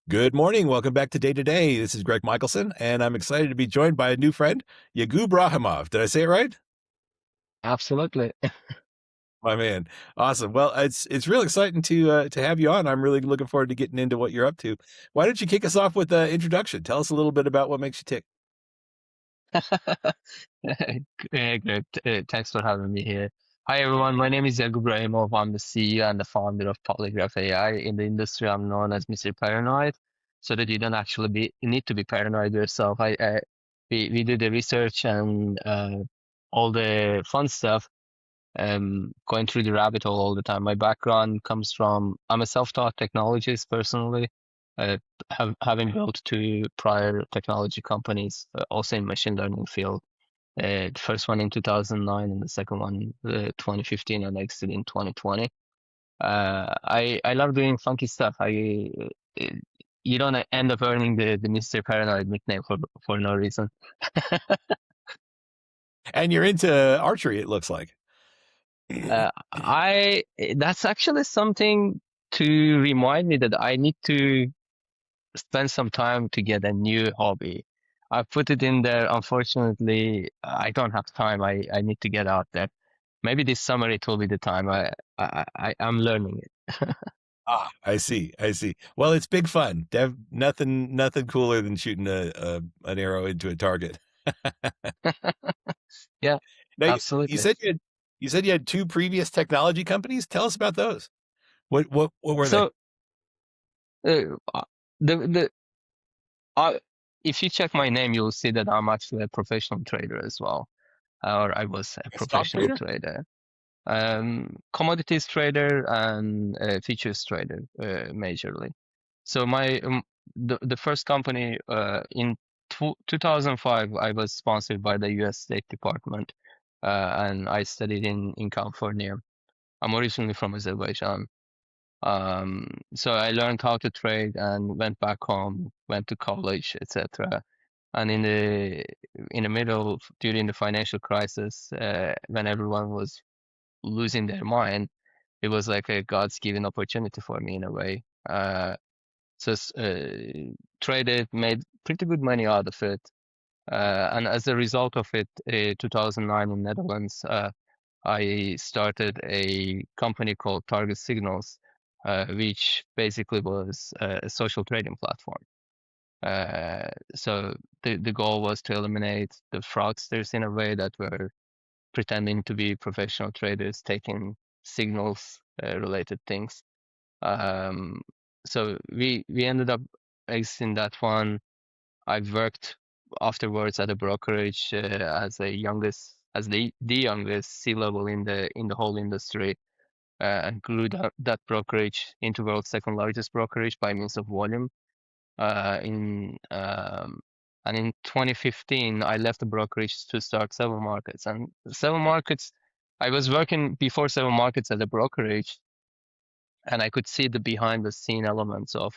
Good morning. Welcome back to Day to Day. This is Greg Michaelson, and I'm excited to be joined by a new friend, Yagub Rahimov. Did I say it right? Absolutely. My man. Awesome. Well, it's real exciting to have you on. I'm really looking forward to getting into what you're up to. Why don't you kick us off with an introduction? Tell us a little bit about what makes you tick. Great. Thanks for having me here. Hi, everyone. My name is Yagub Rahimov. I'm the CEO and the founder of Polygraph AI. In the industry, I'm known as Mr. Paranoid, so that you don't actually need to be paranoid yourself. We do the research and all the fun stuff, going through the rabbit hole all the time. My background comes from, I'm a self-taught technologist personally, uh, having built two prior technology companies, also in machine learning field. The first one in 2009 and the second one 2015 and exited in 2020. I love doing funky stuff. Uh, you don't end up earning the Mr. Paranoid nickname for no reason. And you're into archery, it looks like. I That's actually something to remind me that I need to spend some time to get a new hobby. I put it in there. Unfortunately, I don't have time. I need to get out there. Maybe this summer it will be the time. I'm learning it. I see. I see. Well, it's big fun. Nothing cooler than shooting an arrow into a target. Yeah, Now, you absolutely. said you had two previous technology companies. Tell us about those. What were they? So uh, the uh, if you check my name, you'll see that I'm actually a professional trader as well, or I was a A stock professional trader? trader. Commodities trader and futures trader, majorly. So the first company in 2005, I was sponsored by the U.S. State Department, and I studied in California. I'm originally from Azerbaijan. So I learned how to trade and went back home, went to college, etc. And in the middle, during the financial crisis, when everyone was losing their mind, it was like a God's given opportunity for me in a way. Traded, made pretty good money out of it. And as a result of it, 2009 in Netherlands, I started a company called Target Signals, which basically was a social trading platform. So the goal was to eliminate the fraudsters in a way that were pretending to be professional traders, taking signals related things. Um, so we ended up exiting that one. I worked afterwards at a brokerage as the youngest C-level in the whole industry, and grew that brokerage into world's second largest brokerage by means of volume. In And in 2015, I left the brokerage to start Seven Markets. And Seven Markets, I was working before Seven Markets at the brokerage, and I could see the behind the scene elements of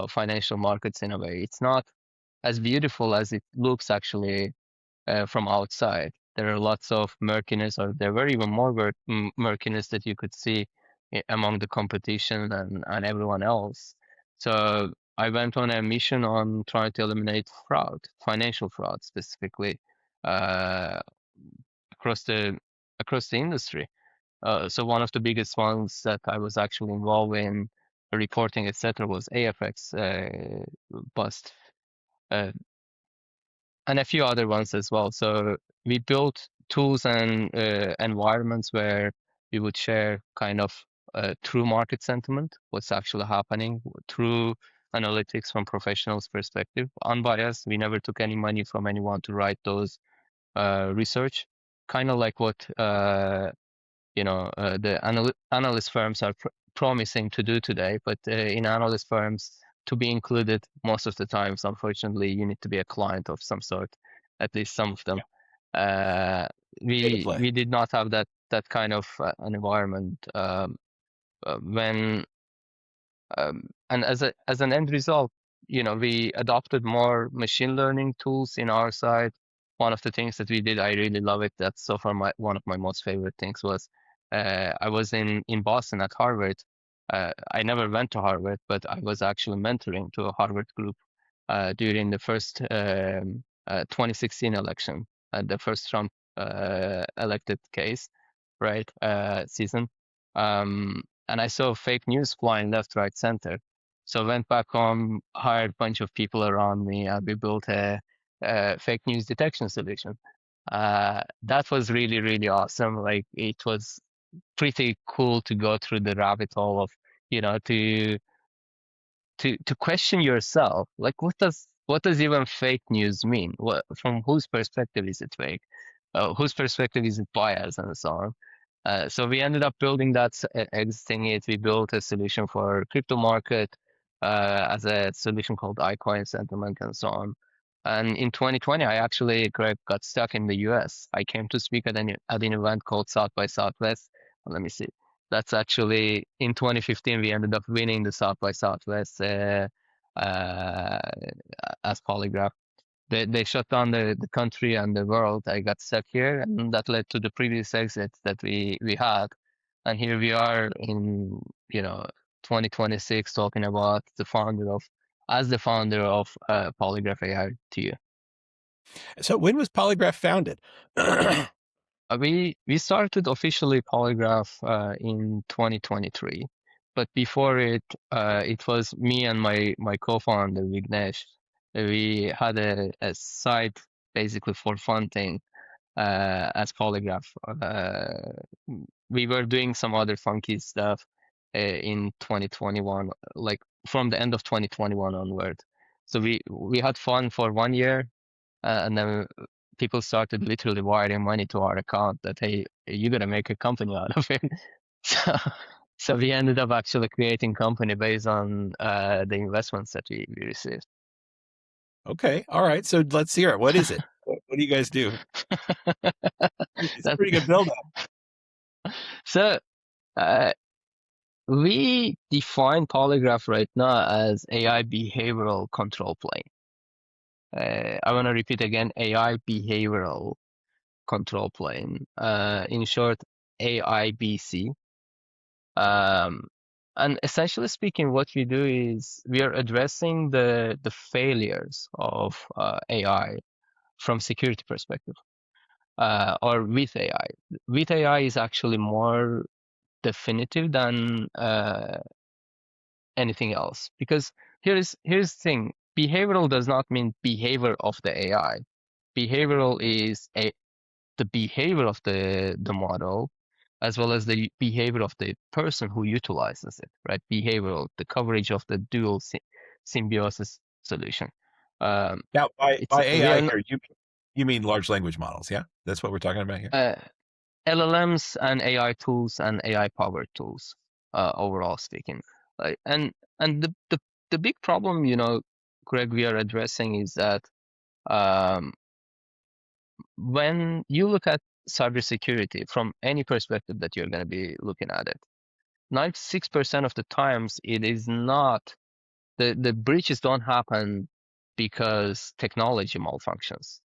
financial markets in a way. It's not as beautiful as it looks actually from outside. There are lots of murkiness, or there were even more murkiness that you could see among the competition and everyone else. So I went on a mission on trying to eliminate fraud, financial fraud specifically, uh, across the across the industry. So one of the biggest ones that I was actually involved in reporting, etc., was AFX bust. Uh, and a few other ones as well. So we built tools and environments where we would share kind of true market sentiment, what's actually happening, true analytics from professionals' perspective, unbiased. We never took any money from anyone to write those research, kind of like what the analyst firms are promising to do today. But in analyst firms, to be included, most of the times, unfortunately, you need to be a client of some sort, at least some of them. Yeah. Uh, Pay to we play. we did not have that kind of an environment when and as an end result, we adopted more machine learning tools in our side. One of the things that we did, I really love it. That's so far one of my most favorite things was I was in Boston at Harvard, I never went to Harvard, but I was actually mentoring to a Harvard group during the first 2016 election, the first Trump elected case, right, season. And I saw fake news flying left, right, center. So I went back home, hired a bunch of people around me, and we built a fake news detection solution. That was really, really awesome. Like it was pretty cool to go through the rabbit hole of, to question yourself, like what does even fake news mean? What, from whose perspective is it fake? Whose perspective is it biased, and so on. So we ended up building that, exiting it. We built a solution for crypto market as a solution called iCoin settlement and so on. And in 2020, I actually, Greg, got stuck in the US. I came to speak at an event called South by Southwest. Let me see. That's actually in 2015, we ended up winning the South by Southwest uh, as Polygraph. They shut down the country and the world. I got stuck here, and that led to the previous exits that we had. And here we are in, 2026 talking about as the founder of Polygraph AI to you. So when was Polygraph founded? We started officially Polygraph in 2023, but before it was me and my co-founder Vignesh. We had a site basically for fun thing as Polygraph. We were doing some other funky stuff in 2021, like from the end of 2021 onward. So we had fun for 1 year, and then people started literally wiring money to our account that, hey, you gotta make a company out of it. So, so we ended up actually creating company based on the investments that we received. Okay, all right. So let's hear it. What is it? What do you guys do? It's a That, pretty good build up. so uh, we define Polygraph right now as AI behavioral control plane. I want to repeat again, AI behavioral control plane. In short, AIBC. Um, and essentially speaking, what we do is we are addressing the failures of AI from security perspective, or with AI. With AI is actually more definitive than anything else, because here's the thing: behavioral does not mean behavior of the AI. Behavioral is the behavior of the model, as well as the behavior of the person who utilizes it, right? Behavioral, the coverage of the dual symbiosis solution. Um, Now, it's by we AI are here, you mean large language models, yeah? That's what we're talking about here. LLMs and AI tools and AI powered tools, overall speaking. And the big problem, Greg, we are addressing is that um, when you look at cybersecurity from any perspective that you're going to be looking at it, 96% of the times it is not, the breaches don't happen because technology malfunctions.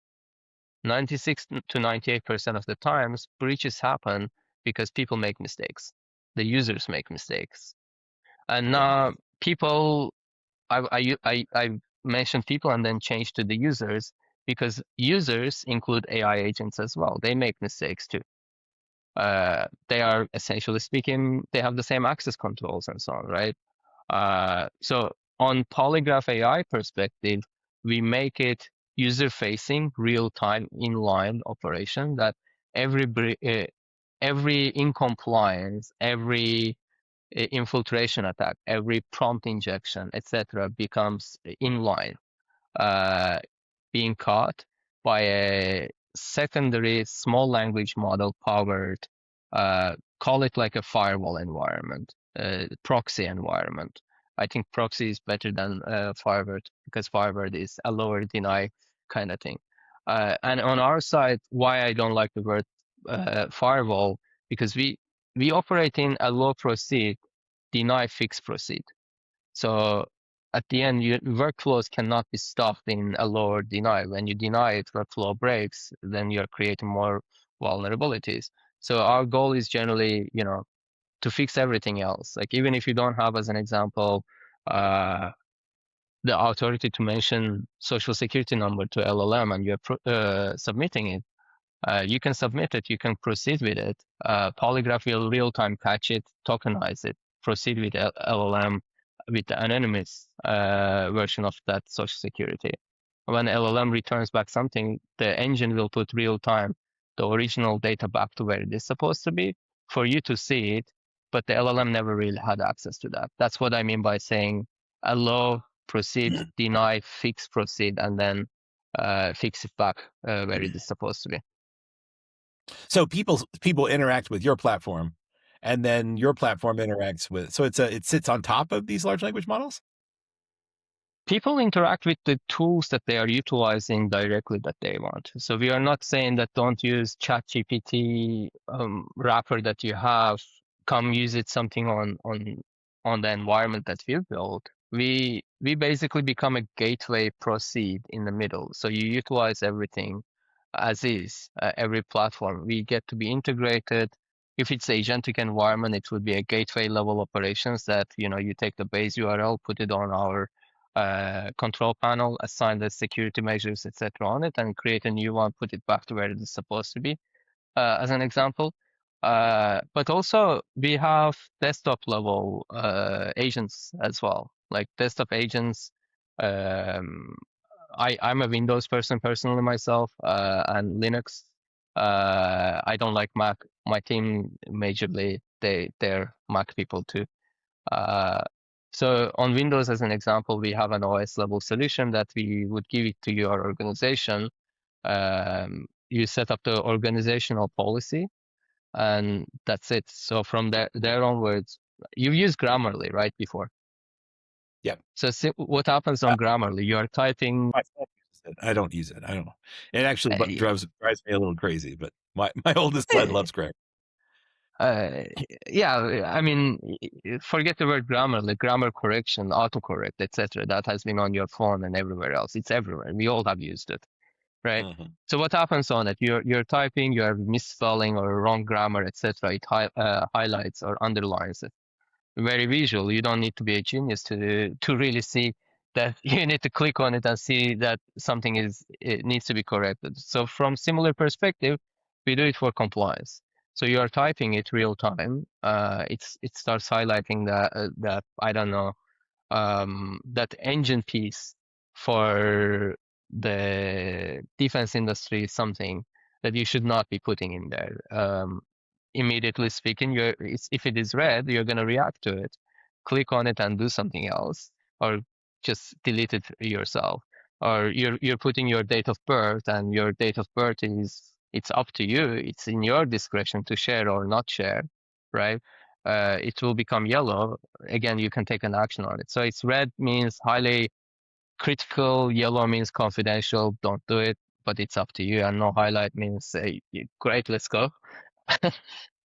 96 to 98% of the times breaches happen because people make mistakes. The users make mistakes. And Yeah. now people, I mentioned people and then changed to the users, because users include AI agents as well. They make mistakes too. They are, essentially speaking, they have the same access controls and so on, right? So on Polygraph AI perspective, we make it user-facing, real-time, inline operation that every incompliance, every infiltration attack, every prompt injection, etc., becomes inline, uh, being caught by a secondary small language model powered, call it like a firewall environment, proxy environment. I think proxy is better than Firebird, because Firebird is a lower deny kind of thing. And on our side, why I don't like the word firewall, because we operate in a low proceed, deny, fix, proceed. So at the end, your workflows cannot be stopped in a lower deny. When you deny it, workflow breaks, then you're creating more vulnerabilities. So our goal is generally, to fix everything else. Like even if you don't have, as an example, the authority to mention social security number to LLM and you're submitting it, you can submit it, you can proceed with it. Polygraph will real-time catch it, tokenize it, proceed with LLM with the anonymous version of that social security. When LLM returns back something, the engine will put real-time the original data back to where it is supposed to be for you to see it, but the LLM never really had access to that. That's what I mean by saying allow, proceed, deny, fix, proceed, and then fix it back where it is supposed to be. So people interact with your platform, and then your platform interacts with. So it sits on top of these large language models. People interact with the tools that they are utilizing directly that they want. So we are not saying that don't use ChatGPT wrapper that you have. Come use it something on the environment that we've built. We basically become a gateway proceed in the middle. So you utilize everything as is, every platform. We get to be integrated. If it's agentic environment, it would be a gateway level operations that you take the base URL, put it on our control panel, assign the security measures, etc. on it, and create a new one, put it back to where it is supposed to be, as an example. But also we have desktop level agents as well, like desktop agents. I'm a Windows person personally myself, and Linux. I don't like Mac. My team majorly they're Mac people too. Uh, so on Windows, as an example, we have an OS level solution that we would give it to your organization. You set up the organizational policy, and that's it. So from there onwards, you've used Grammarly, right, before? Yeah. So what happens on Grammarly? You are typing. My son uses it. I don't use it. I don't know. It actually Uh, drives me a little crazy, but my oldest son loves grammar. uh, yeah, I mean, forget the word grammar, like grammar correction, autocorrect, etc. That has been on your phone and everywhere else. It's everywhere. We all have used it, right? Mm-hmm. So what happens on it? You're typing, you are misspelling or wrong grammar, etc. It highlights or underlines it. Very visual. You don't need to be a genius to really see that. You need to click on it and see that something it needs to be corrected. So from similar perspective, we do it for compliance. So you are typing it real time. It starts highlighting that I don't know, that engine piece for the defense industry is something that you should not be putting in there. Immediately speaking, if it is red, you're going to react to it, click on it and do something else, or just delete it yourself. Or you're putting your date of birth, and your date of birth it's up to you. It's in your discretion to share or not share, right? It will become yellow. Again, you can take an action on it. So it's red means highly critical, yellow means confidential, don't do it, but it's up to you. And no highlight means, great, let's go.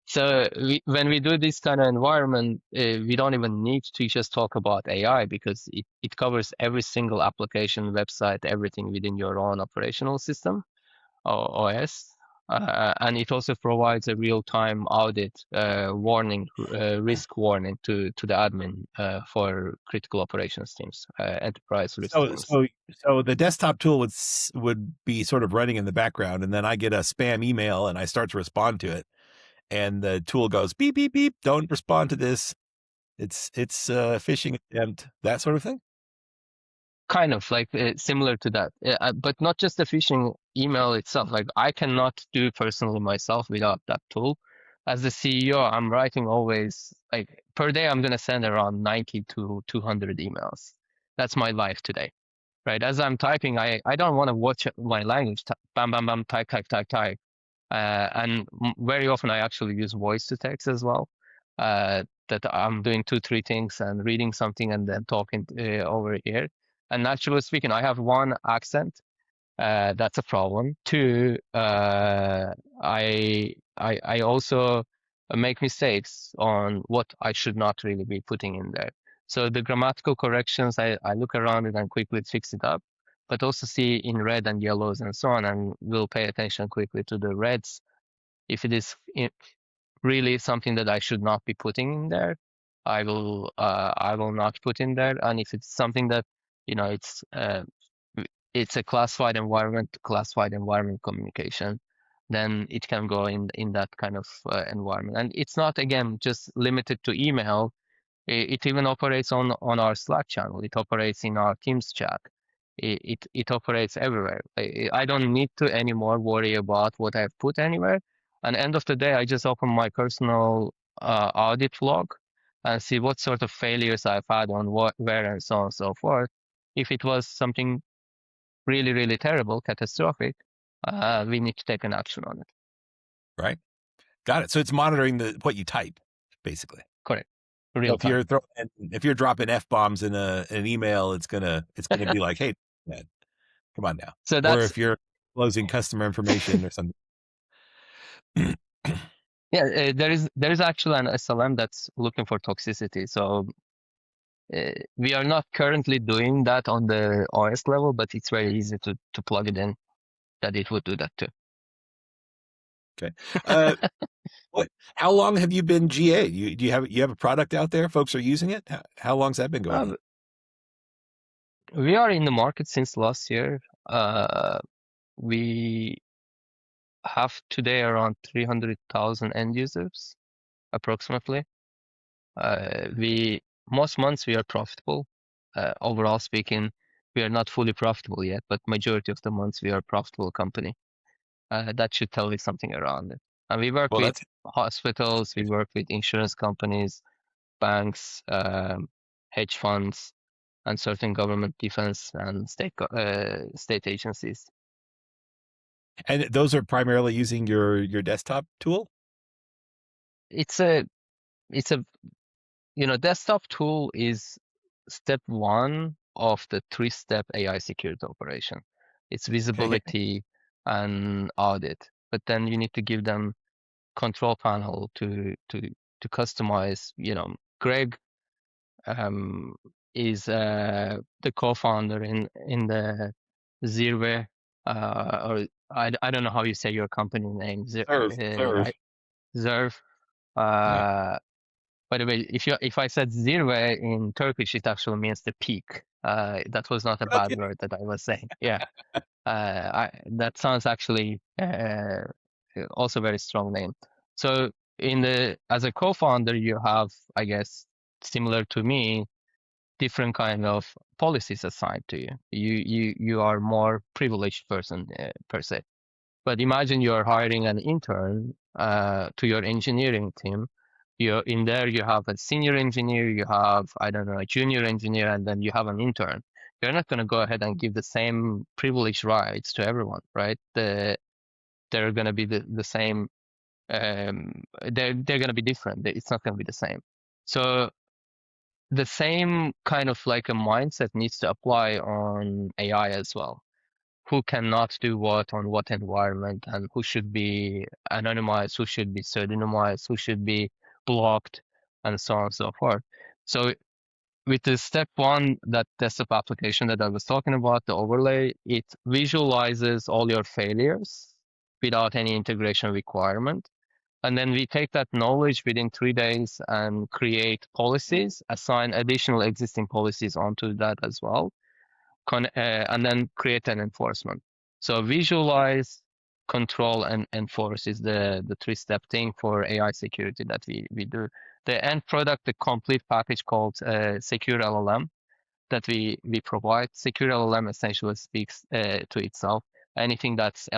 So when we do this kind of environment, we don't even need to just talk about AI because it covers every single application, website, everything within your own operational system or OS. And it also provides a real-time audit warning, risk warning to the admin for critical operations teams, enterprise risk So teams. so the desktop tool would be sort of running in the background, and then I get a spam email and I start to respond to it, and the tool goes beep beep beep. Don't respond to this. It's a phishing attempt. That sort of thing. Kind of like similar to that, but not just the phishing email itself. Like I cannot do personally myself without that tool. As the CEO, I'm writing always, like per day, I'm going to send around 90 to 200 emails. That's my life today, right? As I'm typing, I don't want to watch my language. Bam, bam, bam, type, type, type, type. And very often I actually use voice to text as well. That I'm doing 2, 3 things and reading something and then talking over here. And naturally speaking, I have one accent. That's a problem. Two, I also make mistakes on what I should not really be putting in there. So the grammatical corrections, I look around it and quickly fix it up, but also see in red and yellows and so on, and we'll pay attention quickly to the reds. If it is really something that I should not be putting in there, I will not put in there. And if it's something that, it's a classified environment to classified environment communication, then it can go in that kind of environment. And it's not, again, just limited to email. It even operates on our Slack channel. It operates in our Teams chat. It operates everywhere. I don't need to anymore worry about what I've put anywhere. And end of the day, I just open my personal audit log and see what sort of failures I've had on what, where, and so on and so forth. If it was something really, really terrible, catastrophic, we need to take an action on it. Right. Got it. So it's monitoring what you type, basically. Correct. So Real time. if you're dropping F-bombs in an email, it's gonna be like, hey, man, come on now. So Or that's, if you're closing customer information or something. yeah, there is actually an SLM that's looking for toxicity. So we are not currently doing that on the OS level, but it's very easy to plug it in that it would do that too. Okay. How long have you been GA? Do you have a product out there? Folks are using it? How long's that been going on? We are in the market since last year. We have today around 300,000 end users, approximately. Most months we are profitable. Overall speaking, we are not fully profitable yet, but majority of the months we are a profitable company. That should tell you something around it. And we work with hospitals, we work with insurance companies, banks, hedge funds, and certain government, defense, and state agencies. And those are primarily using your desktop tool? It's a desktop tool is step one of the 3-step AI security operation. It's visibility and audit, but then you need to give them control panel to customize. Greg is the co-founder in the Zirve, or I don't know how you say your company name. Serve. Zerv. Yeah. By the way, if I said Zirve in Turkish, it actually means the peak. That was not a bad word that I was saying. Yeah. That sounds actually also very strong name. So as a co-founder, you have, I guess, similar to me, different kind of policies assigned to you. You are more privileged person per se. But imagine you're hiring an intern to your engineering team. In there, you have a senior engineer, you have, I don't know, a junior engineer, and then you have an intern. You're not going to go ahead and give the same privilege rights to everyone, right? They're going to be the same. They're going to be different. It's not going to be the same. So the same kind of like a mindset needs to apply on AI as well. Who cannot do what on what environment, and who should be anonymized, who should be pseudonymized, who should be blocked, and so on and so forth. So with the step one, that desktop application that I was talking about, the overlay, it visualizes all your failures without any integration requirement. And then we take that knowledge within 3 days and create policies, assign additional existing policies onto that as well, and then create an enforcement. So visualize, control, and enforce is the 3-step thing for AI security that we do. The end product, the complete package called Secure LLM that we provide. Secure LLM essentially speaks to itself. Anything that's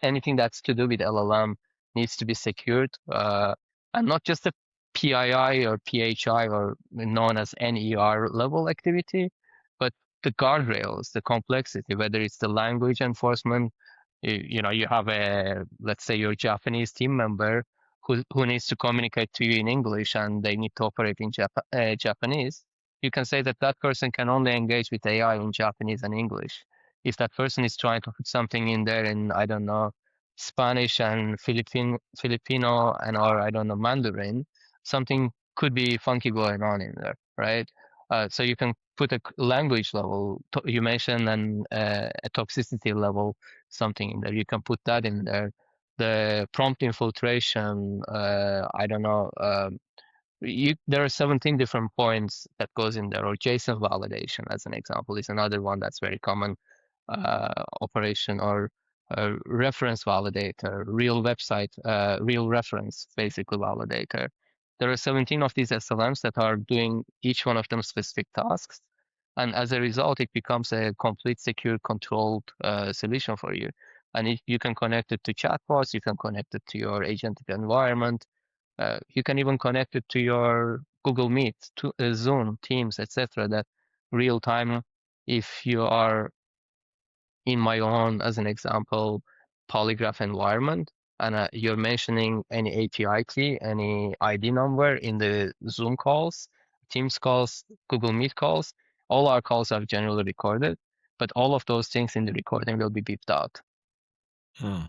anything that's to do with LLM needs to be secured, and not just the PII or PHI or known as NER level activity, but the guardrails, the complexity, whether it's the language enforcement. You have let's say your Japanese team member who needs to communicate to you in English and they need to operate in Japanese. You can say that that person can only engage with AI in Japanese and English. If that person is trying to put something in there in, I don't know, Spanish and Filipino and or I don't know, Mandarin, something could be funky going on in there, right? So you can put a language level, you mentioned, and a toxicity level, something in there. You can put that in there. the prompt infiltration, I don't know, there are 17 different points that goes in there, or JSON validation, as an example, is another one that's very common operation, or reference validator, real website, real reference, basically validator. There are 17 of these SLMs that are doing each one of them specific tasks. And as a result, it becomes a complete secure controlled solution for you. And you can connect it to chatbots, you can connect it to your agentic environment, you can even connect it to your Google Meet, to Zoom, Teams, etc. That real time, if you are in my own, as an example, Polygraph environment, and you're mentioning any API key, any ID number in the Zoom calls, Teams calls, Google Meet calls, all our calls are generally recorded, but all of those things in the recording will be beeped out. Hmm.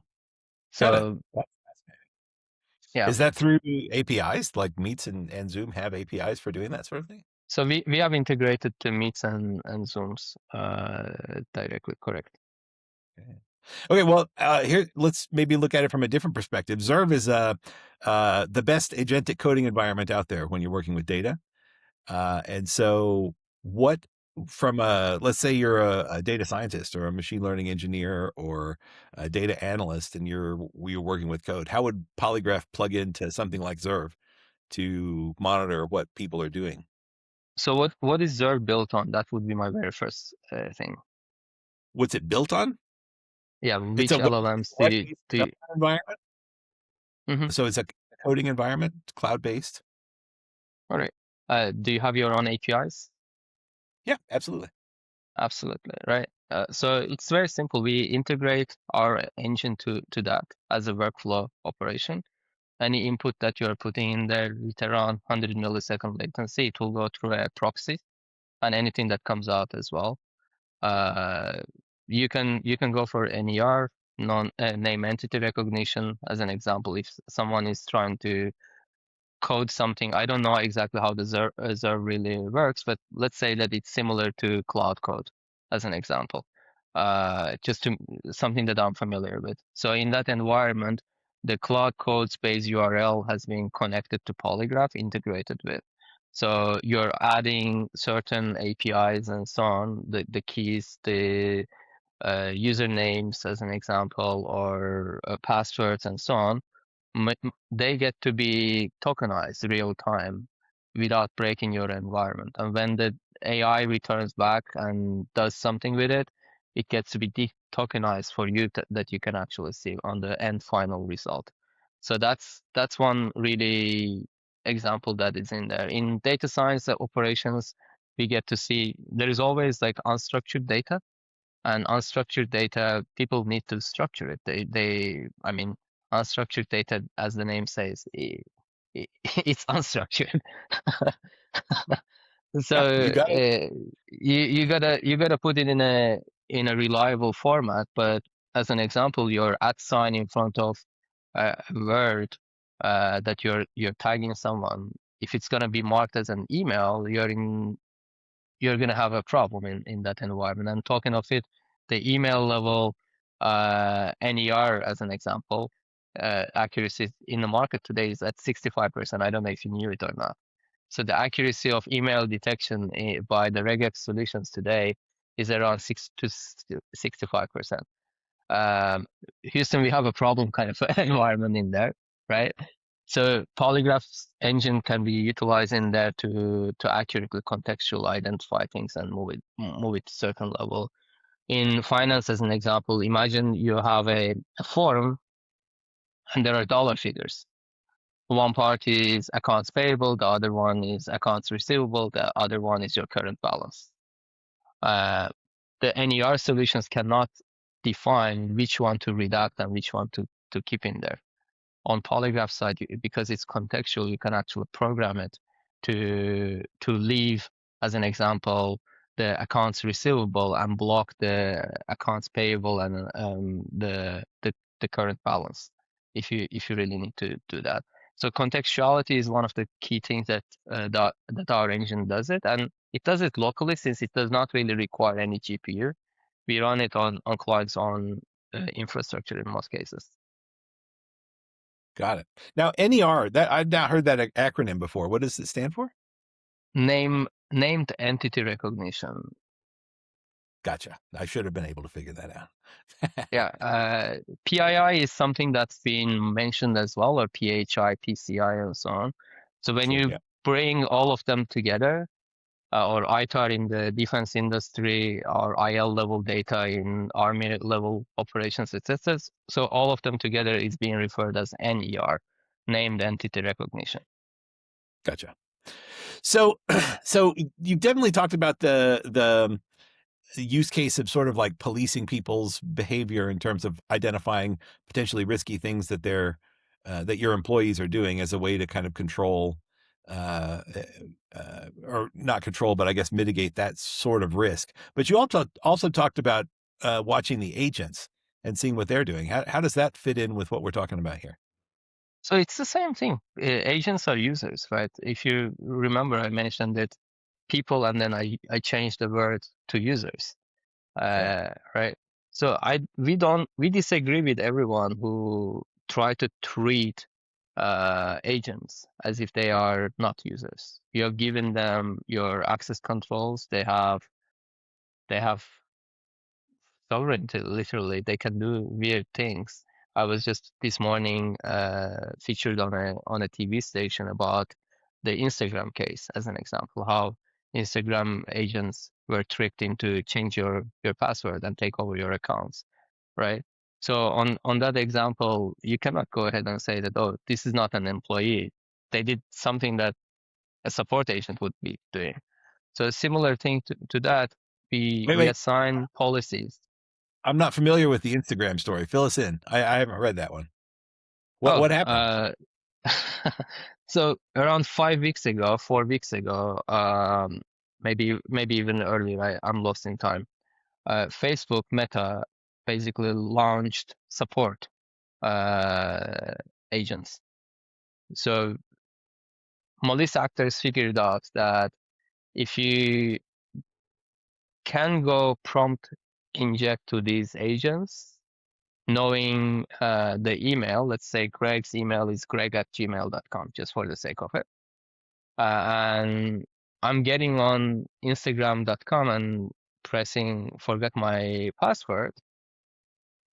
Got it. So That's fascinating. yeah, Is that through APIs? Like Meets and Zoom have APIs for doing that sort of thing? so we have integrated the Meets and Zooms directly, correct. Okay. Okay, well, here let's maybe look at it from a different perspective. Zerv is the best agentic coding environment out there when you're working with data. And so, what from let's say you're a data scientist or a machine learning engineer or a data analyst, and we're working with code. How would Polygraph plug into something like Zerv to monitor what people are doing? So what is Zerg built on? That would be my very first thing. What's it built on? Yeah, It's which a LLMs web-based do you, development environment. mhm. So it's a coding environment, cloud-based. All right. Do you have your own APIs? Yeah, absolutely. Absolutely, right. So it's very simple. We integrate our engine to that as a workflow operation. Any input that you are putting in there with around 100 millisecond latency, it will go through a proxy, and anything that comes out as well. Uh, you can go for NER, non name entity recognition, as an example. If someone is trying to code something, I don't know exactly how the Zerv really works, but let's say that it's similar to Cloud Code, as an example. Just to something that I'm familiar with. So in that environment, the Cloud Code space URL has been connected to Polygraph, integrated with. So you're adding certain APIs and so on, the keys, the usernames, as an example, or passwords and so on. They get to be tokenized real time without breaking your environment. And when the AI returns back and does something with it, it gets to be tokenized for you that you can actually see on the end final result. So that's one really example that is in there. In data science operations, we get to see there is always like unstructured data, and unstructured data, people need to structure it. I mean, unstructured data, as the name says, it's unstructured. Yeah, So you got it. you gotta put it in a reliable format. But as an example, your at sign in front of a word that you're tagging someone, if it's gonna be marked as an email, you're going to have a problem in that environment. And talking of it, the email level NER, as an example, accuracy in the market today is at 65%. I don't know if you knew it or not. So the accuracy of email detection by the regex solutions today is around 6 to 65%. Houston, we have a problem kind of environment in there, right? So Polygraph's engine can be utilized in there to accurately contextual identify things and move it to certain level. In finance, as an example, imagine you have a form and there are dollar figures. One part is accounts payable, the other one is accounts receivable, the other one is your current balance. Uh, the NER solutions cannot define which one to redact and which one to keep in there. On Polygraph side, because it's contextual, you can actually program it to leave, as an example, the accounts receivable and block the accounts payable and the current balance if you really need to do that. So contextuality is one of the key things that our engine does it, and it does it locally since it does not really require any GPU. We run it on clients on infrastructure in most cases. Got it. Now, NER, that I've not heard that acronym before. What does it stand for? Named entity recognition. Gotcha. I should have been able to figure that out. Yeah, PII is something that's been mentioned as well, or PHI, PCI, and so on. So when Sure. you Yeah. bring all of them together, or ITAR in the defense industry, or IL level data in army level operations, etc. So all of them together is being referred as NER, named entity recognition. Gotcha. So, so you definitely talked about the use case of sort of like policing people's behavior in terms of identifying potentially risky things that that your employees are doing as a way to kind of control or not control, but I guess mitigate that sort of risk. But you also talked about watching the agents and seeing what they're doing. How does that fit in with what we're talking about here? So it's the same thing. Agents are users, right? If you remember, I mentioned it people, and then I changed the word to users, Yeah. right? So we disagree with everyone who try to treat agents as if they are not users. You have given them your access controls. They have sovereignty, literally. They can do weird things. I was just this morning featured on a TV station about the Instagram case as an example, how Instagram agents were tricked into change your password and take over your accounts, right? So on that example, you cannot go ahead and say that, oh, this is not an employee. They did something that a support agent would be doing. So a similar thing to that, Wait, we wait. assign policies. I'm not familiar with the Instagram story. Fill us in. I haven't read that one. Oh, What happened? so around 5 weeks ago, 4 weeks ago, maybe even earlier, I'm lost in time. Facebook Meta basically launched support agents. So malicious actors figured out that if you can go prompt inject to these agents, knowing the email, let's say Greg's email is greg@gmail.com, just for the sake of it. And I'm getting on Instagram.com and pressing forget my password,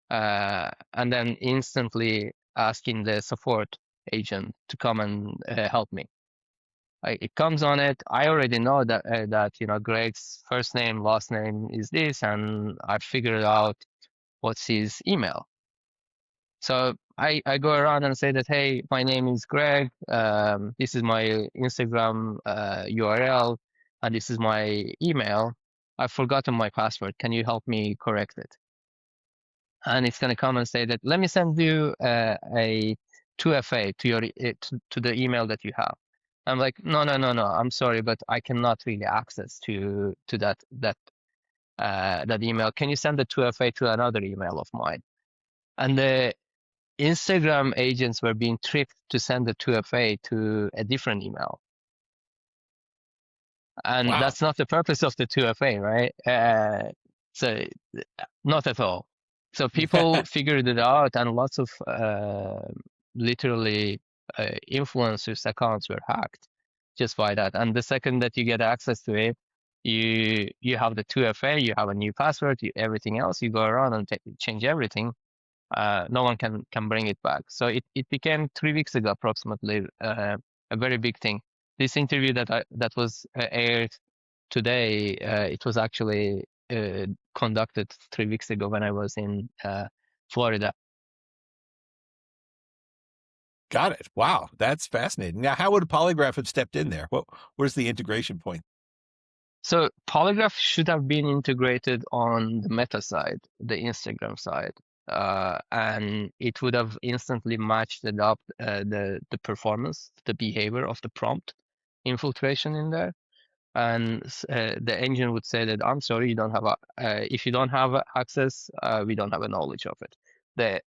and then instantly asking the support agent to come and help me. It comes on it. I already know that Greg's first name, last name is this, and I figured out what's his email. So I go around and say that, hey, my name is Greg. This is my Instagram URL, and this is my email. I've forgotten my password. Can you help me correct it? And it's going to come and say that, let me send you a 2FA to your to the email that you have. I'm like, no. I'm sorry, but I cannot really access to that email. Can you send the 2FA to another email of mine? And the Instagram agents were being tricked to send the 2FA to a different email. And Wow. that's not the purpose of the 2FA, right? So not at all. So people figured it out, and lots of literally influencers' accounts were hacked just by that. And the second that you get access to it, you have the 2FA, you have a new password, everything else, you go around and change everything. No one can bring it back. So it became 3 weeks ago approximately a very big thing. This interview that was aired today, it was actually conducted 3 weeks ago when I was in Florida. Got it. Wow, that's fascinating. Now, how would a polygraph have stepped in there? Where's the integration point? So Polygraph should have been integrated on the Meta side, the Instagram side, and it would have instantly matched it up the performance, the behavior of the prompt infiltration in there. And the engine would say that, I'm sorry, you don't have if you don't have access, we don't have a knowledge of it.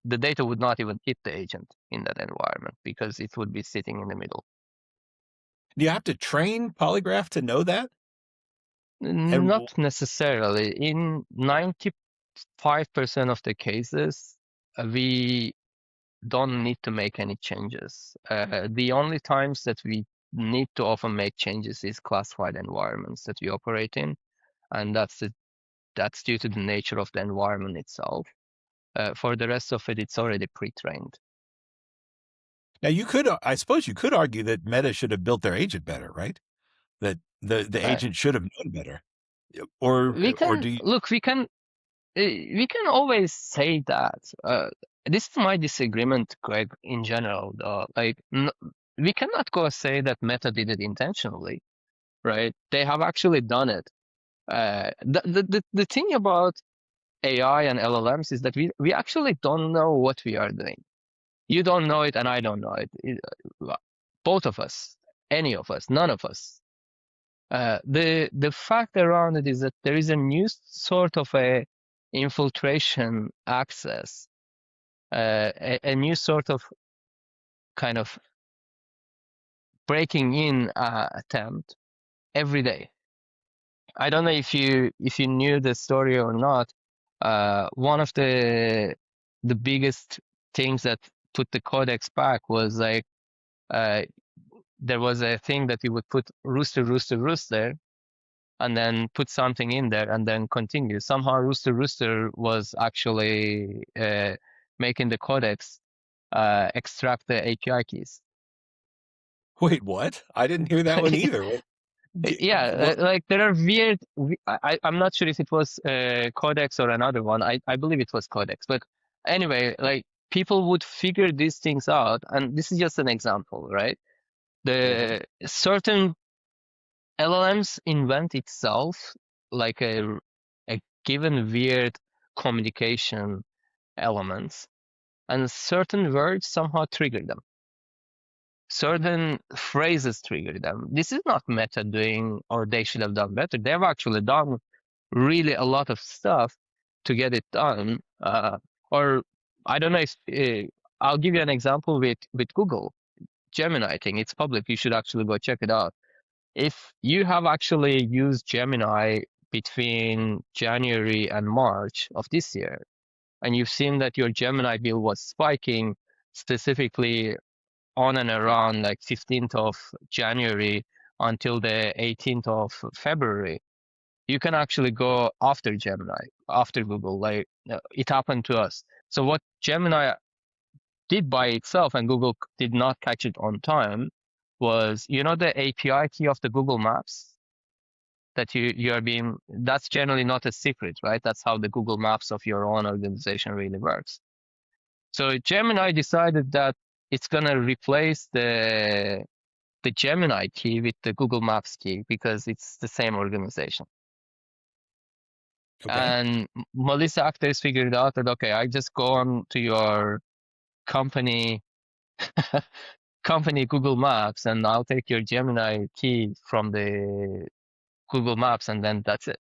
The data would not even hit the agent in that environment because it would be sitting in the middle. Do you have to train polygraph to know that? And Not necessarily. In 95% of the cases, we don't need to make any changes. The only times that we need to often make changes is classified environments that we operate in, and that's due to the nature of the environment itself. For the rest of it, it's already pre-trained. Now I suppose you could argue that Meta should have built their agent better, right? That the Uh, agent should have known better. we Or can do you, look. We can always say that. This is my disagreement, Greg, in general, though. Like, we cannot go say that Meta did it intentionally, right? They have actually done it. The thing about AI and LLMs is that we actually don't know what we are doing. You don't know it, and I don't know it. Both of us, any of us, none of us. The fact around it is that there is a new sort of a infiltration access, a new sort of kind of breaking in attempt every day. I don't know if you knew the story or not. One of the biggest things that put the codex back was like there was a thing that you would put rooster, rooster, rooster, and then put something in there and then continue. Somehow rooster, rooster was actually making the codex extract the API keys. wait, what? I didn't hear that one either. Yeah, What? like there are weird. I'm not sure if it was Codex or another one. I believe it was Codex. But anyway, like people would figure these things out, and this is just an example, right? Mhm. The certain LLMs invent itself like a given weird communication elements, and certain words somehow trigger them. Certain phrases trigger them. This is not Meta doing, or they should have done better. They've actually done really a lot of stuff to get it done. Or I don't know if I'll give you an example with Google Gemini thing. It's public. You should actually go check it out. If you have actually used Gemini between January and March of this year, and you've seen that your Gemini bill was spiking specifically on and around like 15th of January until the 18th of February, you can actually go after Gemini, after Google. Like it happened to us. So what Gemini did by itself, and Google did not catch it on time, was the API key of the Google Maps that you are being. That's generally not a secret, right? That's how the Google Maps of your own organization really works. So Gemini decided that it's gonna replace the Gemini key with the Google Maps key because it's the same organization. Okay. And malicious actors figured out that, okay, I just go on to your company company Google Maps and I'll take your Gemini key from the Google Maps and then that's it.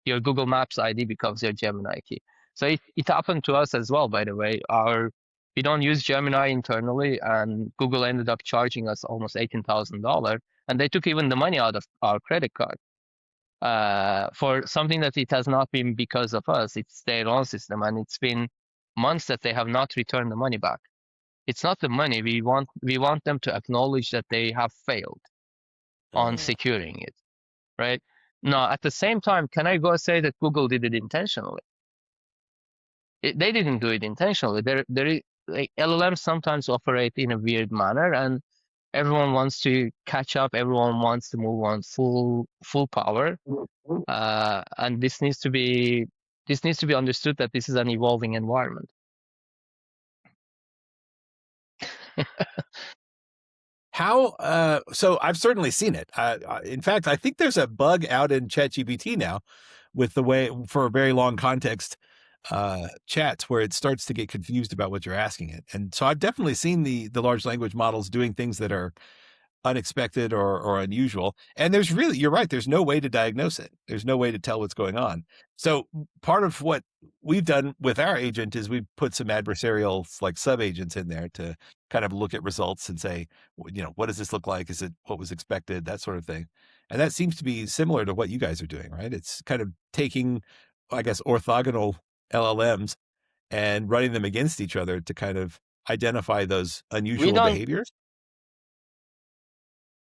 Your Google Maps ID becomes your Gemini key. So it happened to us as well, by the way. We don't use Gemini internally, and Google ended up charging us almost $18,000, and they took even the money out of our credit card for something that it has not been because of us. It's their own system, and it's been months that they have not returned the money back. It's not the money. We want them to acknowledge that they have failed on Uh, securing it, right? Now, at the same time, can I go say that Google did it intentionally? They didn't do it intentionally. Like LLMs sometimes operate in a weird manner, and everyone wants to catch up. Everyone wants to move on full power, and this needs to be understood that this is an evolving environment. so I've certainly seen it. In fact, I think there's a bug out in ChatGPT now with the way for a very long context chats where it starts to get confused about what you're asking it. And so I've definitely seen the large language models doing things that are unexpected or unusual. And you're right, there's no way to diagnose it. There's no way to tell what's going on. So part of what we've done with our agent is we've put some adversarial like sub agents in there to kind of look at results and say, what does this look like? Is it what was expected? That sort of thing. And that seems to be similar to what you guys are doing, right? It's kind of taking, I guess, orthogonal LLMs and running them against each other to kind of identify those We unusual don't behaviors?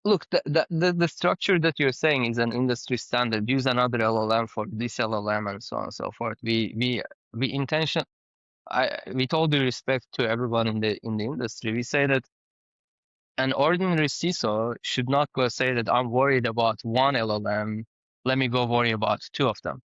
look, the structure that you're saying is an industry standard. Use another LLM for this LLM and so on and so forth. We intention. With all due respect to everyone in the industry, we say that an ordinary CISO should not go say that I'm worried about one LLM. Let me go worry about two of them,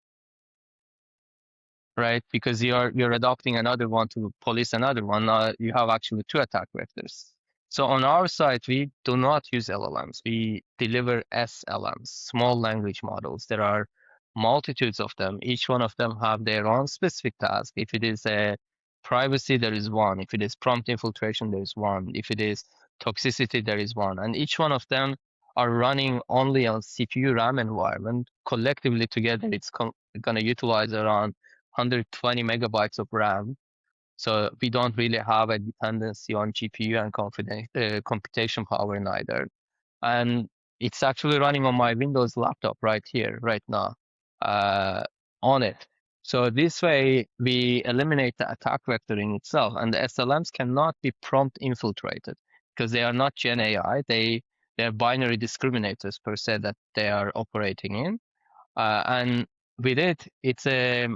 right? Because you're adopting another one to police another one. Now you have actually two attack vectors. So on our side, we do not use LLMs. We deliver SLMs, small language models. There are multitudes of them. Each one of them have their own specific task. If it is a privacy, there is one. If it is prompt infiltration, there is one. If it is toxicity, there is one. And each one of them are running only on CPU RAM environment. Collectively together, it's going to utilize around 120 megabytes of RAM. So we don't really have a dependency on GPU and computation power neither. And it's actually running on my Windows laptop right here, right now, on it. So this way we eliminate the attack vector in itself, and the SLMs cannot be prompt infiltrated because they are not Gen AI. They're binary discriminators per se that they are operating in. And with it, it's a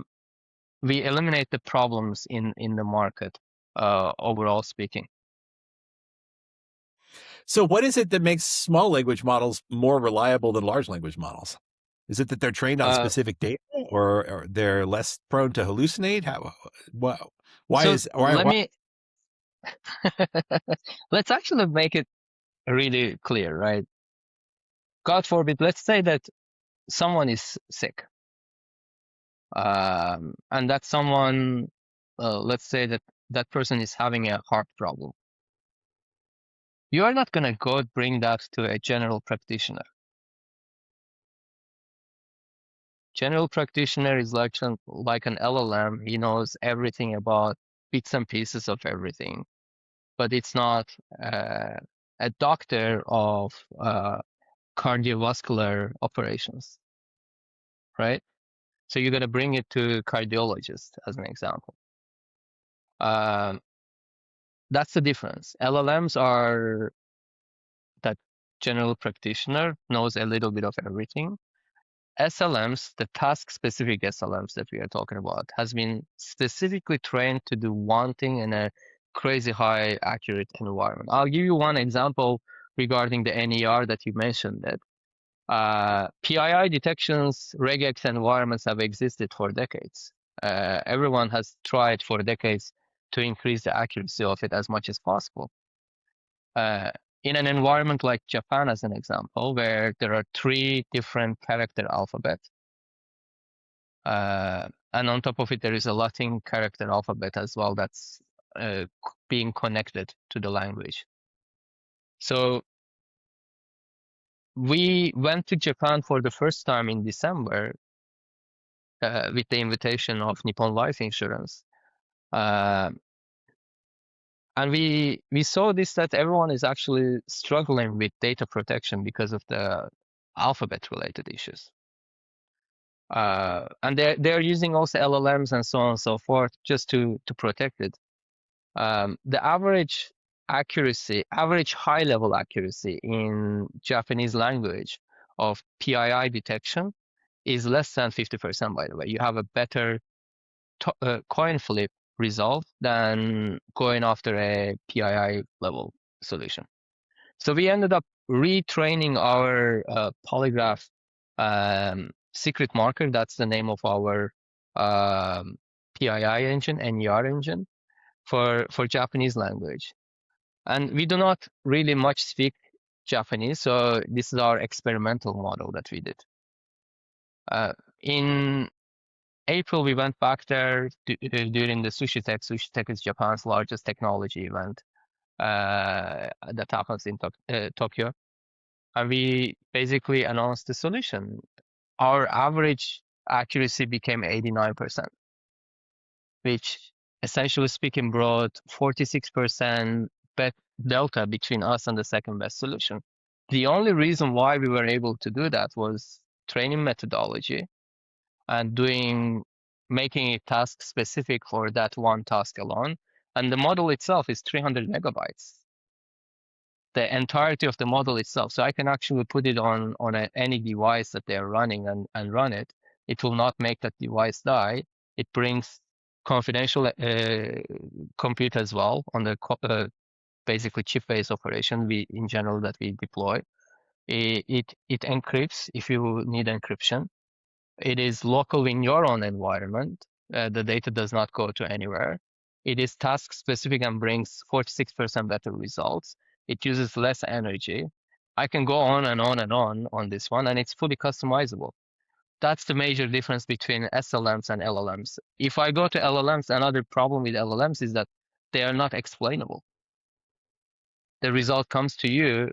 we eliminate the problems in the market, overall speaking. So what is it that makes small language models more reliable than large language models? Is it that they're trained on Uh, specific data, or they're less prone to hallucinate? Why so is let why? me let's actually make it really clear, right? God forbid, let's say that someone is sick, and that someone, let's say that that person is having a heart problem. You are not going to go bring that to a general practitioner. General practitioner is like an LLM. He knows everything about bits and pieces of everything, but it's not a doctor of cardiovascular operations, right? So you're going to bring it to cardiologist as an example. Um, that's the difference. LLMs are that general practitioner knows a little bit of everything. SLMs, the task-specific SLMs that we are talking about, has been specifically trained to do one thing in a crazy high accurate environment. I'll give you one example regarding the NER that you mentioned. That PII detections, regex environments have existed for decades. Everyone has tried for decades to increase the accuracy of it as much as possible. In an environment like Japan, as an example, where there are 3 different character alphabets, and on top of it, there is a Latin character alphabet as well that's being connected to the language. So we went to Japan for the first time in December with the invitation of Nippon Life Insurance. And we saw this, that everyone is actually struggling with data protection because of the alphabet related issues. And they're using also LLMs and so on and so forth just to protect it. The average high level accuracy in Japanese language of PII detection is less than 50%, by the way. You have a better coin flip result than going after a PII level solution. So we ended up retraining our polygraph secret marker. That's the name of our PII engine, NER engine, for Japanese language. And we do not really much speak Japanese, so this is our experimental model that we did. In April, we went back there during the Sushi Tech. Sushi Tech is Japan's largest technology event that happens in Tokyo. And we basically announced the solution. Our average accuracy became 89%, which essentially speaking brought 46% delta between us and the second best solution. The only reason why we were able to do that was training methodology and making it task specific for that one task alone. and the model itself is 300 megabytes. The entirety of the model itself. So I can actually put it on any device that they're running and run it. It will not make that device die. It brings confidential compute as well on the basically chip-based operation in general that we deploy. It encrypts if you need encryption. It is local in your own environment. The data does not go to anywhere. It is task specific and brings 46% better results. It uses less energy. I can go on and on and on this one, and it's fully customizable. That's the major difference between SLMs and LLMs. If I go to LLMs, another problem with LLMs is that they are not explainable. The result comes to you.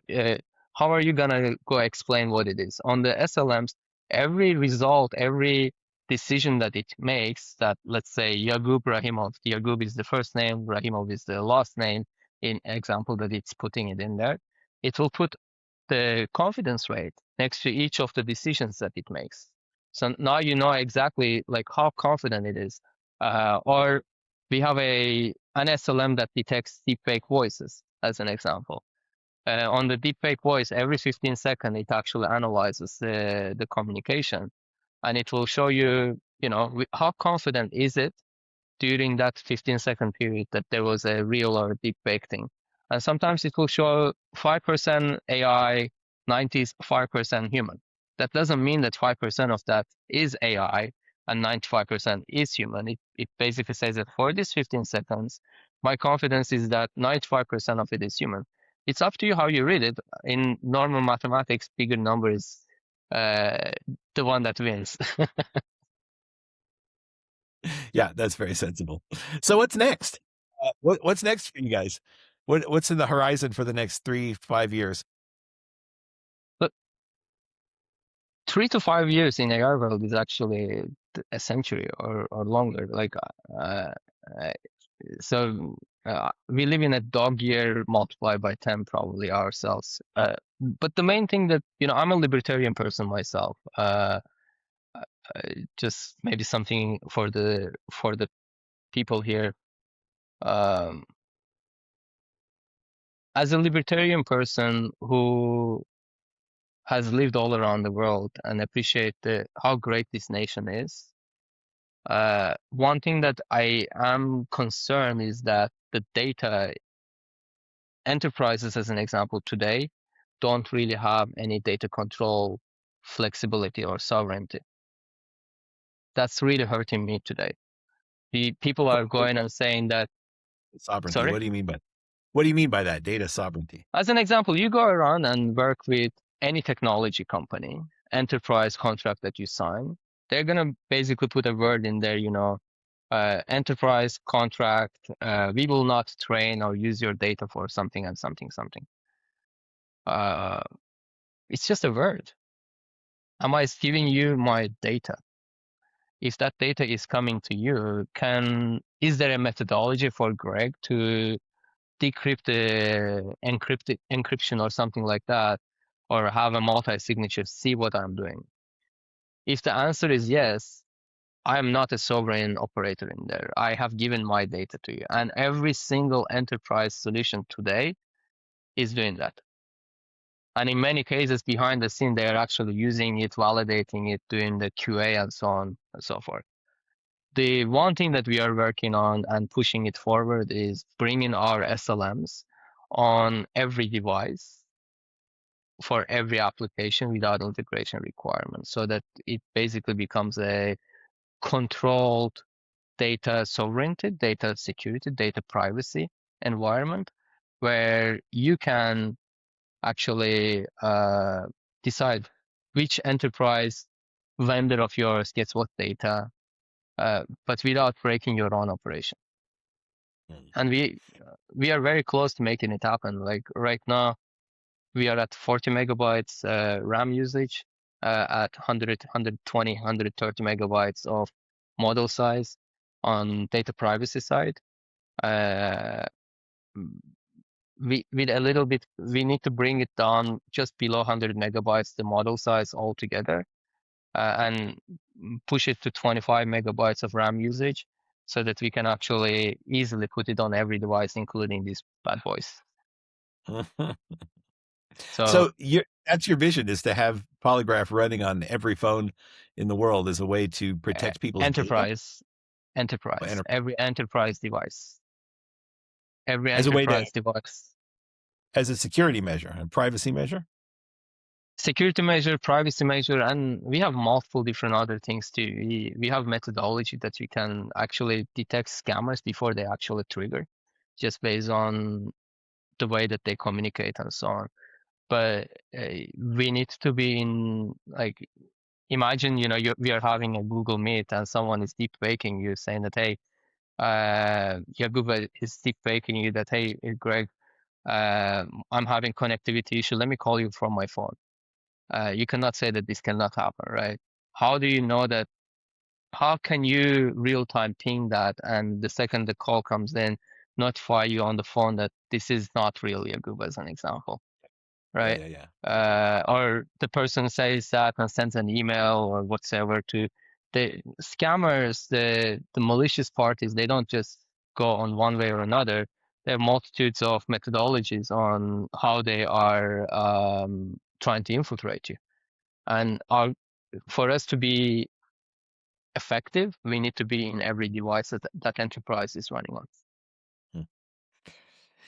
How are you gonna go explain what it is? On the SLMs, every result, every decision that it makes, that let's say Yagub Rahimov, Yagub is the first name, Rahimov is the last name in example that it's putting it in there, it will put the confidence rate next to each of the decisions that it makes. So now you know exactly like how confident it is. Or we have an SLM that detects deepfake voices as an example. On the deepfake voice, every 15 seconds, it actually analyzes the communication, and it will show you, you know, how confident is it during that 15-second period that there was a real or deepfake thing. And sometimes it will show 5% AI, 95% human. That doesn't mean that 5% of that is AI and 95% is human. It basically says that for this 15 seconds, my confidence is that 95% of it is human. It's up to you how you read it. In normal mathematics, bigger number is the one that wins. Yeah, that's very sensible. So what's next? What's next for you guys? What's in the horizon for the next 3-5 years? But 3 to 5 years in AR world is actually a century or longer. Like, so we live in a dog year multiplied by 10 probably ourselves. But the main thing that, you know, I'm a libertarian person myself. Just maybe something for the people here. As a libertarian person who has lived all around the world and appreciate how great this nation is, one thing that I am concerned is that the data enterprises, as an example today, don't really have any data control flexibility or sovereignty. That's really hurting me today. The people are going and saying that Sovereignty. sorry. What do you mean by that? Data sovereignty. As an example, you go around and work with any technology company, enterprise contract that you sign, they're gonna basically put a word in there, you know, enterprise contract, we will not train or use your data for something and something. It's just a word. Am I giving you my data? If that data is coming to you, is there a methodology for Greg to decrypt the encryption or something like that, or have a multi-signature, see what I'm doing? If the answer is yes, I am not a sovereign operator in there. I have given my data to you. And every single enterprise solution today is doing that. And in many cases, behind the scene, they are actually using it, validating it, doing the QA and so on and so forth. The one thing that we are working on and pushing it forward is bringing our SLMs on every device for every application without integration requirements, so that it basically becomes a controlled data sovereignty, data security, data privacy environment where you can actually decide which enterprise vendor of yours gets what data, but without breaking your own operation. And we are very close to making it happen. Like right now, we are at 40 megabytes RAM usage, at 100, 120, 130 megabytes of model size on data privacy side. With a little bit, we need to bring it down just below 100 megabytes, the model size altogether, and push it to 25 megabytes of RAM usage. so that we can actually easily put it on every device, including these bad boys. So So that's your vision, is to have Polygraph running on every phone in the world as a way to protect people's data? enterprise, Enter- every enterprise device, every As a way to, enterprise device. as a security measure, a privacy measure? Security measure, privacy measure, and we have multiple different other things too. We have methodology that we can actually detect scammers before they actually trigger, just based on the way that they communicate and so on. But we need to be in, like, imagine, we are having a Google Meet and someone is deep faking you, saying that, hey, Yagub is deep faking you, that, hey, Greg, I'm having connectivity issue. Let me call you from my phone. You cannot say that this cannot happen, right? How do you know that? How can you real time ping that, and the second the call comes in, notify you on the phone that this is not really a Yagub, as an example, Yeah, right? yeah, yeah. Or the person says that and sends an email or whatsoever to the scammers, the malicious parties. They don't just go on one way or another. There are multitudes of methodologies on how they are trying to infiltrate you. And for us to be effective, we need to be in every device that enterprise is running on. Hmm.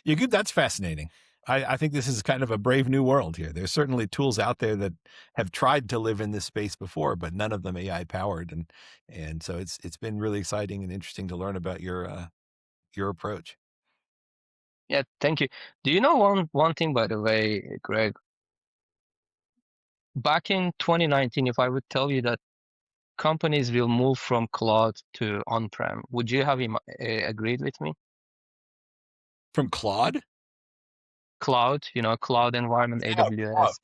Yeah, good. That's fascinating. I think this is kind of a brave new world here. There's certainly tools out there that have tried to live in this space before, but none of them AI powered. And so it's been really exciting and interesting to learn about your approach. Yeah, thank you. Do you know one thing, by the way, Greg? Back in 2019, if I would tell you that companies will move from cloud to on-prem, would you have agreed with me? From Claude? Cloud, cloud environment, Oh, Claude. AWS.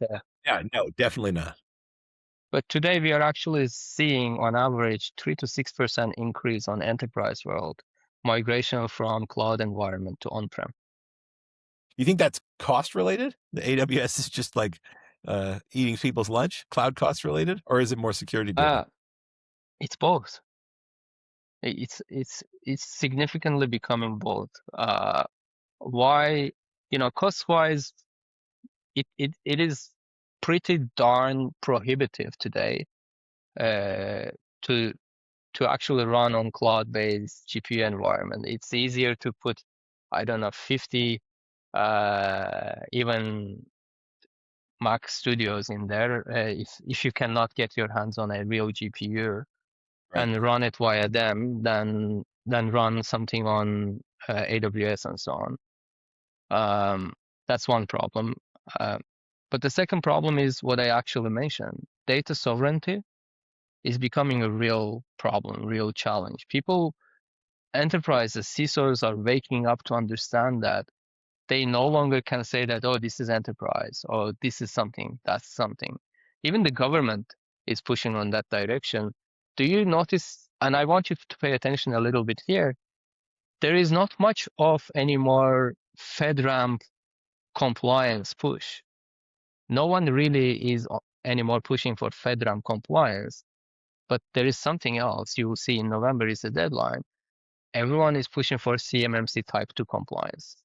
Yeah, no, definitely not. But today we are actually seeing on average 3 to 6% increase on enterprise world migration from cloud environment to on-prem. You think that's cost related? The AWS is just like eating people's lunch, cloud cost related, or is it more security driven? It's both. It's significantly becoming both. Why? Cost wise, it is pretty darn prohibitive today to actually run on cloud-based GPU environment. It's easier to put, I don't know, 50 even Mac studios in there if you cannot get your hands on a real GPU Right. and run it via them, then run something on AWS and so on. That's one problem. Uh, but the second problem is what I actually mentioned. Data sovereignty is becoming a real problem, real challenge. Enterprises, CISOs are waking up to understand that they no longer can say that, oh, this is enterprise, or this is something, that's something. Even the government is pushing on that direction. Do you notice, and I want you to pay attention a little bit here, there is not much of any more FedRAMP compliance push. No one really is anymore pushing for FedRAMP compliance, but there is something else. You will see in November is the deadline. Everyone is pushing for CMMC Type 2 compliance.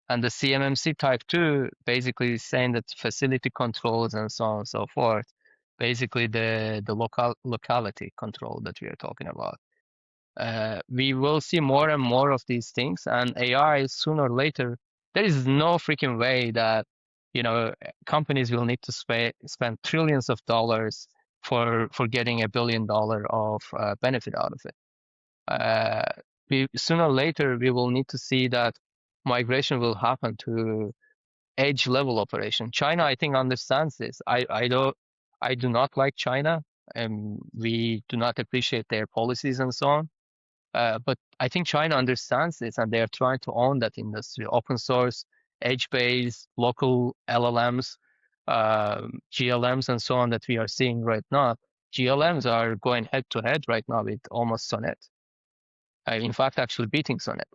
And the CMMC Type 2 basically is saying that facility controls and so on and so forth, basically the locality control that we are talking about. We will see more and more of these things, and AI sooner or later, there is no freaking way that companies will need to spend trillions of dollars for getting $1 billion of benefit out of it. Sooner or later we will need to see that migration will happen to edge level operation. China, I think, understands this. I do not like China, and we do not appreciate their policies and so on. But I think China understands this, and they are trying to own that industry. Open source, edge-based, local LLMs, GLMs, and so on that we are seeing right now. GLMs are going head-to-head right now with almost Sonnet. In fact, actually beating Sonnet.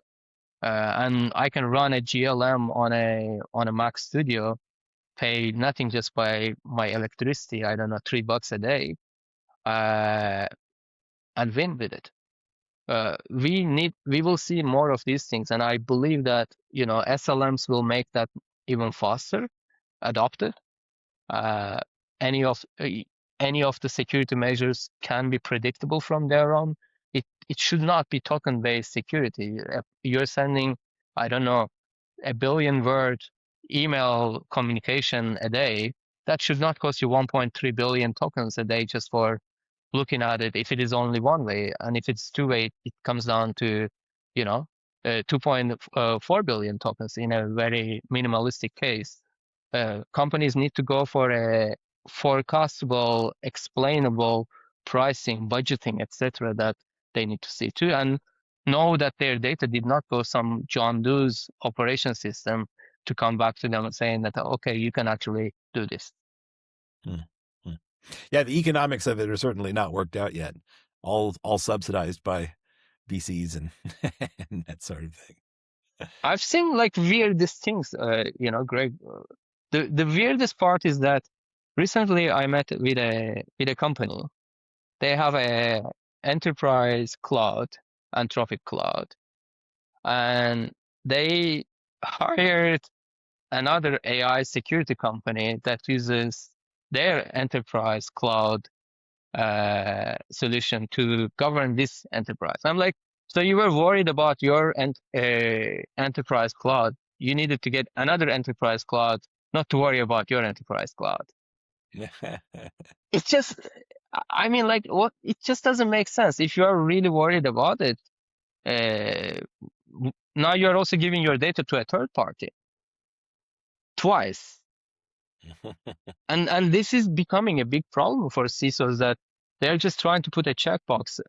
And I can run a GLM on a Mac Studio, pay nothing just by my electricity, I don't know, $3 a day, and win with it. We will see more of these things, and I believe that SLMs will make that even faster adopted. Uh, any of uh, any of the security measures can be predictable from there on. It should not be token based security. You're sending, I don't know, a billion word email communication a day. That should not cost you 1.3 billion tokens a day just for looking at it. If it is only one way, and if it's two way, it comes down to, 2.4 billion tokens in a very minimalistic case. Companies need to go for a forecastable, explainable pricing, budgeting, etc. that they need to see too, and know that their data did not go some John Doe's operation system to come back to them and saying that, okay, you can actually do this. Hmm. Hmm. Yeah, the economics of it are certainly not worked out yet. All subsidized by VCs and, and that sort of thing. I've seen like weirdest things, Greg. The weirdest part is that recently I met with a company. They have a enterprise cloud, Anthropic cloud, and they hired another AI security company that uses their enterprise cloud solution to govern this enterprise. I'm like, so you were worried about your enterprise cloud. You needed to get another enterprise cloud, not to worry about your enterprise cloud. It's just, I mean, like, what? It just doesn't make sense. If you are really worried about it, uh, now you are also giving your data to a third party twice. And this is becoming a big problem for CISOs, that they're just trying to put a checkbox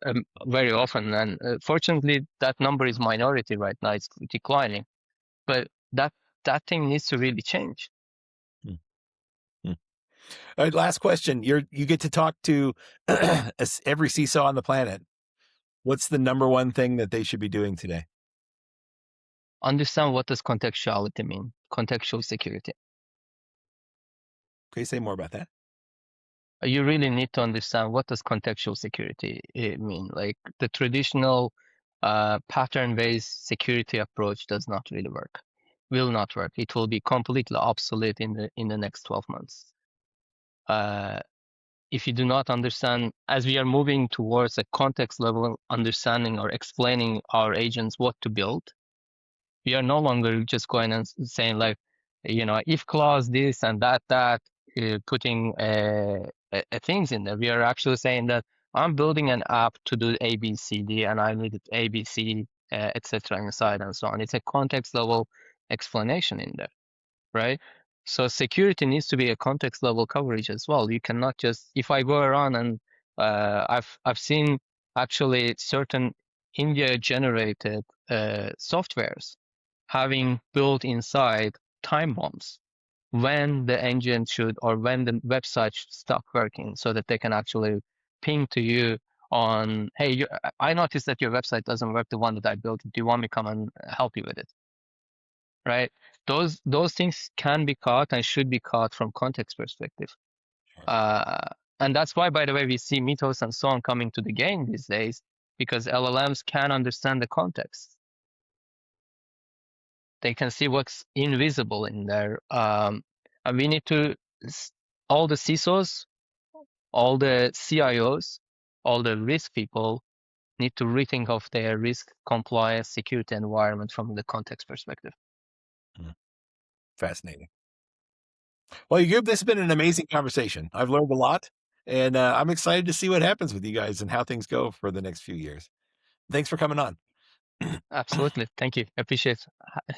very often. And fortunately, that number is minority right now. It's declining. But that thing needs to really change. Hmm. Hmm. All right, last question. You get to talk to every CISO on the planet. What's the number one thing that they should be doing today? Understand, what does contextuality mean? Contextual security. Okay, say more about that. You really need to understand, what does contextual security mean. Like, the traditional pattern-based security approach does not really work. Will not work. It will be completely obsolete in the next 12 months. If you do not understand, as we are moving towards a context level understanding or explaining our agents what to build, we are no longer just going and saying like, if clause this and that, putting things in there. We are actually saying that I'm building an app to do A, B, C, D, and I need A, B, C, etc. inside and so on. It's a context level explanation in there, right? So security needs to be a context level coverage as well. You cannot just, if I go around and I've seen actually certain India generated softwares having built inside time bombs when the engine should, or when the website should stop working, so that they can actually ping to you on, hey, I noticed that your website doesn't work, the one that I built. Do you want me to come and help you with it? Right? Those things can be caught and should be caught from context perspective. And that's why, by the way, we see Mythos and so on coming to the game these days, because LLMs can understand the context. They can see what's invisible in there. And we need to, all the CISOs, all the CIOs, all the risk people need to rethink of their risk compliance security environment from the context perspective. Fascinating. Well, Yagub, this has been an amazing conversation. I've learned a lot, and I'm excited to see what happens with you guys and how things go for the next few years. Thanks for coming on. Absolutely. Thank you. I appreciate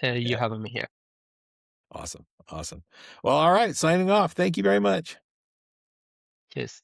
you Yeah. having me here. Awesome. Awesome. Well, all right. Signing off. Thank you very much. Cheers.